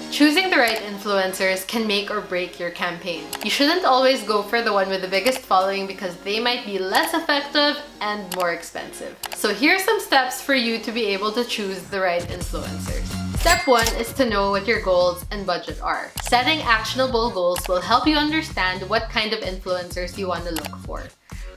Choosing the right influencers can make or break your campaign. You shouldn't always go for the one with the biggest following because they might be less effective and more expensive. So here's some steps for you to be able to choose the right influencers. Step 1 is to know what your goals and budget are. Setting actionable goals will help you understand what kind of influencers you want to look for.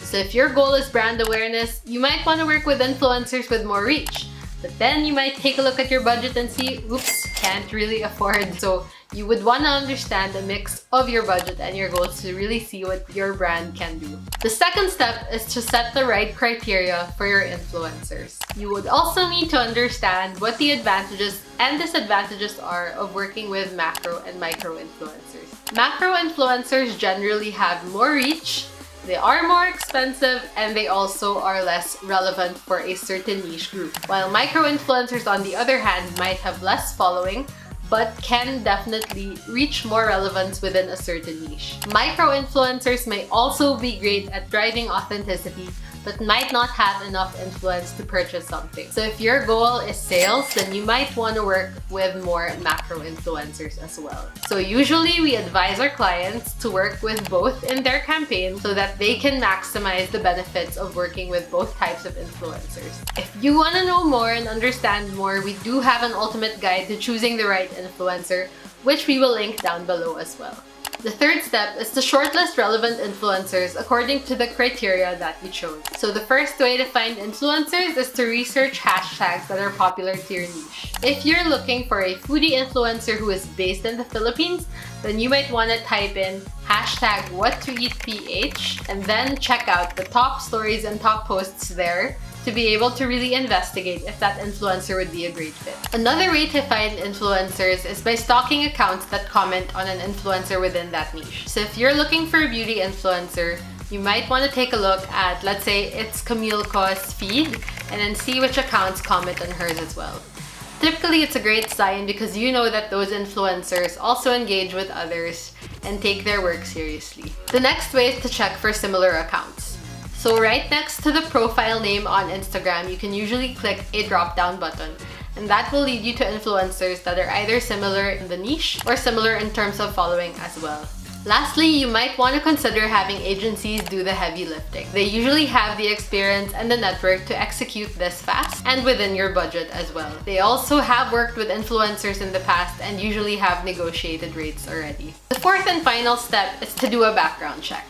So if your goal is brand awareness, you might want to work with influencers with more reach. But then you might take a look at your budget and see, oops, can't really afford. So you would want to understand the mix of your budget and your goals to really see what your brand can do. The second step is to set the right criteria for your influencers. You would also need to understand what the advantages and disadvantages are of working with macro and micro influencers. Macro influencers generally have more reach, they are more expensive, and they also are less relevant for a certain niche group. While micro-influencers, on the other hand, might have less following, but can definitely reach more relevance within a certain niche. Micro-influencers may also be great at driving authenticity, but might not have enough influence to purchase something. So if your goal is sales, then you might want to work with more macro influencers as well. So usually we advise our clients to work with both in their campaign so that they can maximize the benefits of working with both types of influencers. If you want to know more and understand more, we do have an ultimate guide to choosing the right influencer, which we will link down below as well. The third step is to shortlist relevant influencers according to the criteria that you chose. So the first way to find influencers is to research hashtags that are popular to your niche. If you're looking for a foodie influencer who is based in the Philippines, then you might want to type in hashtag #WhatToEatPH and then check out the top stories and top posts there to be able to really investigate if that influencer would be a great fit. Another way to find influencers is by stalking accounts that comment on an influencer within that niche. So if you're looking for a beauty influencer, you might want to take a look at, let's say, it's Camille Ko's feed and then see which accounts comment on hers as well. Typically, it's a great sign because you know that those influencers also engage with others and take their work seriously. The next way is to check for similar accounts. So right next to the profile name on Instagram, you can usually click a drop-down button, and that will lead you to influencers that are either similar in the niche or similar in terms of following as well. Lastly, you might want to consider having agencies do the heavy lifting. They usually have the experience and the network to execute this fast and within your budget as well. They also have worked with influencers in the past and usually have negotiated rates already. The fourth and final step is to do a background check.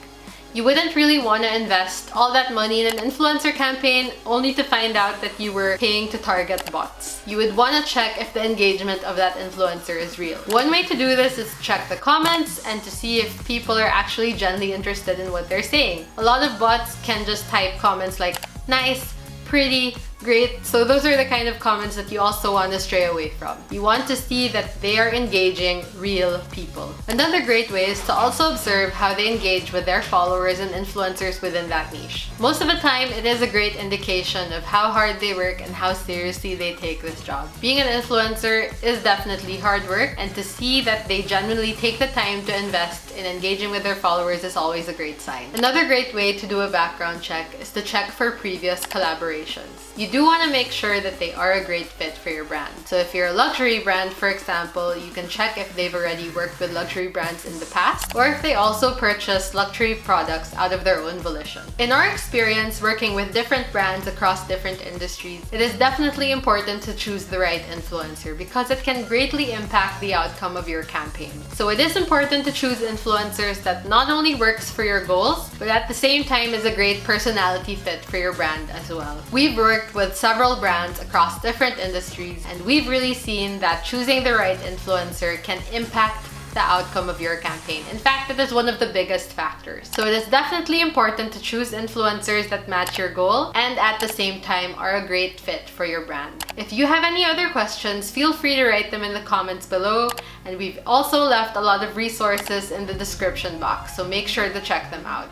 You wouldn't really want to invest all that money in an influencer campaign only to find out that you were paying to target bots. You would want to check if the engagement of that influencer is real. One way to do this is to check the comments and to see if people are actually genuinely interested in what they're saying. A lot of bots can just type comments like nice, pretty, great. So those are the kind of comments that you also want to stray away from. You want to see that they are engaging real people. Another great way is to also observe how they engage with their followers and influencers within that niche. Most of the time, it is a great indication of how hard they work and how seriously they take this job. Being an influencer is definitely hard work, and to see that they genuinely take the time to invest in engaging with their followers is always a great sign. Another great way to do a background check is to check for previous collaborations. You do want to make sure that they are a great fit for your brand. So if you're a luxury brand, for example, you can check if they've already worked with luxury brands in the past or if they also purchase luxury products out of their own volition. In our experience working with different brands across different industries, it is definitely important to choose the right influencer because it can greatly impact the outcome of your campaign. So it is important to choose influencers that not only works for your goals, but at the same time is a great personality fit for your brand as well. We've worked with several brands across different industries, and we've really seen that choosing the right influencer can impact the outcome of your campaign. In fact, it is one of the biggest factors. So it is definitely important to choose influencers that match your goal and at the same time are a great fit for your brand. If you have any other questions, feel free to write them in the comments below, and we've also left a lot of resources in the description box, so make sure to check them out.